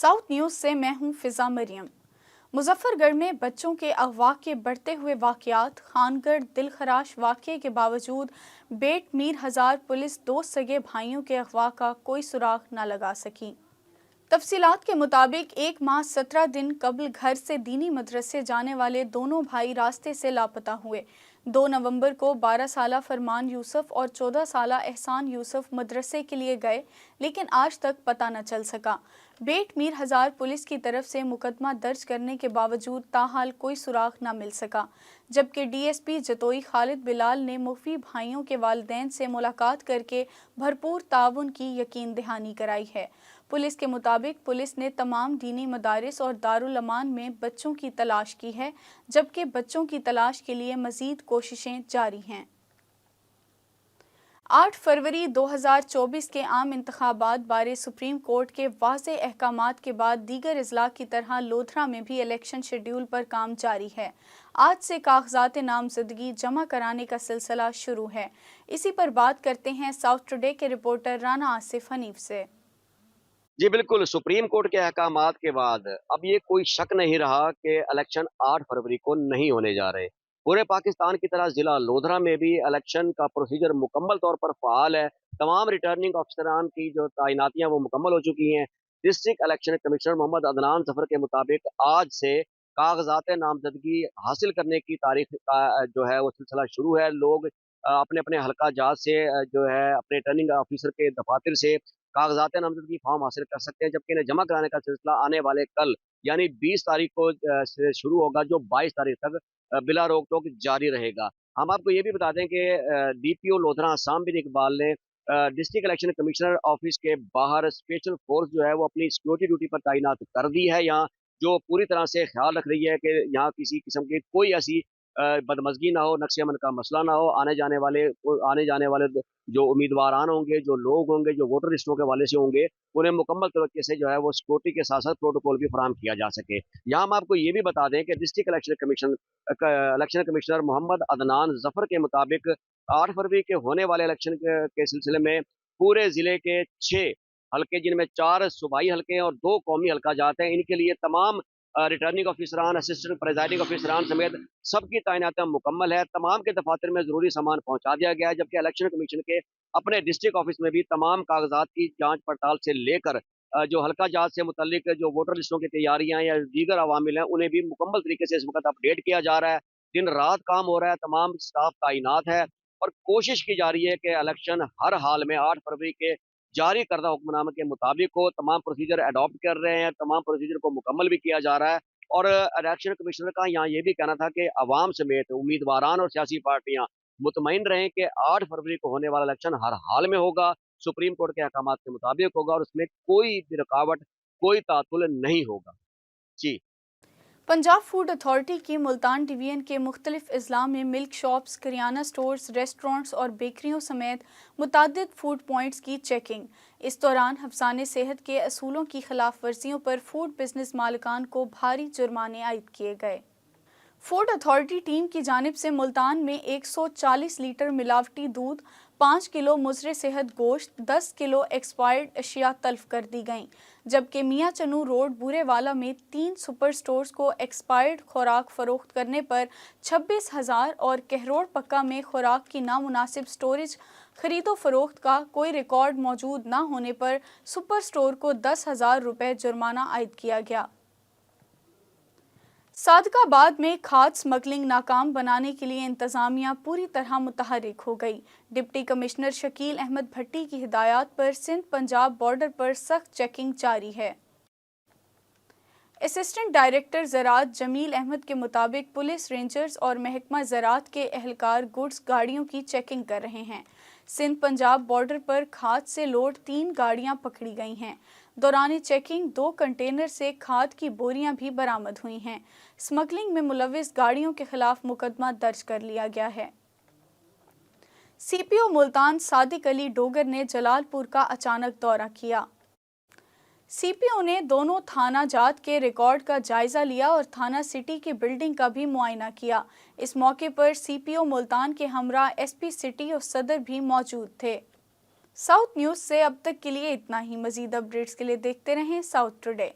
South news से मैं हूं फिजा मरियम। मुजफ्फरगढ़ में बच्चों के अगवा के बढ़ते हुए वाकयात, खानगढ़ दिलखराश वाकये के बावजूद बेट मीर हजार पुलिस दो सगे भाइयों के अगवा का कोई सुराग न लगा सकी। तफसीलात के मुताबिक 1 माह 17 दिन कबल घर से दीनी मदरसे जाने वाले दोनों भाई रास्ते से लापता हुए। 2 नवंबर को 12 साला फरमान यूसुफ और 14 साला एहसान यूसुफ मदरसे के लिए गए, लेकिन आज तक पता न चल सका। बेट मीर हजार पुलिस की तरफ से मुकदमा दर्ज करने के बावजूद ताहाल कोई सुराग न मिल सका, जबकि डीएसपी जतोई खालिद बिलाल ने मुखफी भाइयों के वालिदैन से मुलाकात करके भरपूर ताउन की यकीन दहानी कराई है। पुलिस के मुताबिक पुलिस ने तमाम दीनी मदारिस और दारुल अमान में बच्चों की तलाश की है, जबकि बच्चों की तलाश के लिए मजीद कोशिशें जारी हैं। 8 फरवरी 2024 के आम इंतखाबात बारे सुप्रीम कोर्ट के वाज़े अहकामात के बाद दीगर अजला की तरह लोधरा में भी इलेक्शन शेड्यूल पर काम जारी है। आज से कागजात नामजदगी जमा कराने का सिलसिला शुरू है। इसी पर बात करते हैं साउथ टुडे के रिपोर्टर राना आसिफ हनीफ से। जी बिल्कुल, सुप्रीम कोर्ट के अहकामात के बाद अब ये कोई शक नहीं रहा कि इलेक्शन 8 फरवरी को नहीं होने जा रहे। पूरे पाकिस्तान की तरह ज़िला लोधरा में भी इलेक्शन का प्रोसीजर मुकम्मल तौर पर फ़ाल है। तमाम रिटर्निंग अफसरान की जो तैनातियाँ वो मुकम्मल हो चुकी हैं। District election commissioner Mohammad Adnan Zafar के मुताबिक आज से कागज़ात नामज़दगी हासिल करने की तारीख का जो है वो सिलसिला शुरू है। लोग अपने अपने हल्का जात से जो है अपने रिटर्निंग ऑफिसर के दफातर से कागजात नामजदगी फॉर्म हासिल कर सकते हैं, जबकि इन्हें जमा कराने का सिलसिला आने वाले कल यानी 20 तारीख को से शुरू होगा, जो 22 तारीख तक बिला रोक टोक जारी रहेगा। हम आपको ये भी बता दें कि डीपीओ लोधरा आसाम बिन इकबाल ने डिस्ट्रिक्ट इलेक्शन कमिश्नर ऑफिस के बाहर स्पेशल फोर्स जो है वो अपनी सिक्योरिटी ड्यूटी पर तैनात कर दी है, यहाँ जो पूरी तरह से ख्याल रख रही है कि यहाँ किसी किस्म की कोई ऐसी बदमज़गी ना हो, नक्शे अमन का मसला ना हो। आने जाने वाले जो उम्मीदवारान होंगे, जो लोग होंगे, जो वोटर लिस्टों के हवाले से होंगे, उन्हें मुकम्मल तरीके से जो है वो सिक्योरिटी के साथ साथ प्रोटोकॉल भी फराहम किया जा सके। यहाँ हम आपको ये भी बता दें कि district election commissioner Mohammad Adnan Zafar के मुताबिक 8 फरवरी के होने वाले इलेक्शन के सिलसिले में पूरे ज़िले के 6 हल्के, जिनमें 4 सूबाई हल्के हैं और 2 कौमी हल्का जात हैं, इनके लिए तमाम रिटर्निंग ऑफिसरान, असिस्टेंट प्रेजाइडिंग ऑफिसरान समेत सबकी तैनातियां मुकम्मल है। तमाम के दफातर में ज़रूरी सामान पहुंचा दिया गया है, जबकि इलेक्शन कमीशन के अपने डिस्ट्रिक्ट ऑफिस में भी तमाम कागजात की जांच पड़ताल से लेकर जो हल्का जात से मुतल्लिक जो वोटर लिस्टों की तैयारियां या दीगर अवामिल हैं, उन्हें भी मुकम्मल तरीके से इस वक्त अपडेट किया जा रहा है। दिन रात काम हो रहा है, तमाम स्टाफ तैनात है और कोशिश की जा रही है कि इलेक्शन हर हाल में 8 फरवरी के जारी करदा हुक्मनामे के मुताबिक हो। तमाम प्रोसीजर अडॉप्ट कर रहे हैं, तमाम प्रोसीजर को मुकम्मल भी किया जा रहा है। और इलेक्शन कमिश्नर का यहाँ ये भी कहना था कि अवाम समेत उम्मीदवारान और सियासी पार्टियां मुतमईन रहें कि 8 फरवरी को होने वाला इलेक्शन हर हाल में होगा, सुप्रीम कोर्ट के अहकामात के मुताबिक होगा और उसमें कोई भी रुकावट, कोई तातुल नहीं होगा। जी। पंजाब फूड अथॉरिटी की मुल्तान डिवीजन के मुख्तलिफ अजला में milk shops, kirana stores, restaurants और बेकरियों समेत मुतादिद फूड पॉइंट्स की चेकिंग। इस दौरान हफ्साने सेहत के असूलों की खिलाफ वर्जियों पर फूड बिजनेस मालिकान को भारी जुर्माने आयद किए गए। फूड अथॉरिटी टीम की जानिब से मुल्तान में 140 लीटर मिलावटी दूध, 5 किलो मुजरे सेहत गोश्त, 10 किलो एक्सपायर्ड अशिया तल्फ कर दी गईं, जबकि मियाँ चनू रोड बूरेवाला में 3 सुपर स्टोर्स को एक्सपायर्ड खुराक फरोख्त करने पर 26,000 और कहरोड़ पक्का में खुराक की नामुनासिब स्टोरेज खरीदो फरोख्त का कोई रिकॉर्ड मौजूद न होने पर सुपर स्टोर को 10,000 रुपये जुर्माना आयद किया गया। सादकाबाद में खाद स्मगलिंग नाकाम बनाने के लिए इंतजामिया पूरी तरह मुतहरिक हो गई। डिप्टी कमिश्नर शकील अहमद भट्टी की हिदायत पर सिंध पंजाब बॉर्डर पर सख्त चेकिंग जारी है। असिस्टेंट डायरेक्टर ज़राअत जमील अहमद के मुताबिक पुलिस, रेंजर्स और महकमा ज़राअत के एहलकार गुड्स गाड़ियों की चेकिंग कर रहे हैं। सिंध पंजाब बॉर्डर पर खाद से लोड 3 गाड़ियां पकड़ी गई हैं। दौरान चेकिंग 2 कंटेनर से खाद की बोरियां भी बरामद हुई हैं। स्मगलिंग में मुलविस गाड़ियों के खिलाफ मुकदमा दर्ज कर लिया गया है। सीपीओ मुल्तान सादिक अली डोगर ने जलालपुर का अचानक दौरा किया। सीपीओ ने दोनों थाना जात के रिकॉर्ड का जायजा लिया और थाना सिटी की बिल्डिंग का भी मुआयना किया। इस मौके पर सीपीओ मुल्तान के हमरा एसपी सिटी और सदर भी मौजूद थे। साउथ न्यूज़ से अब तक के लिए इतना ही। मजीद अपडेट्स के लिए देखते रहें साउथ टुडे।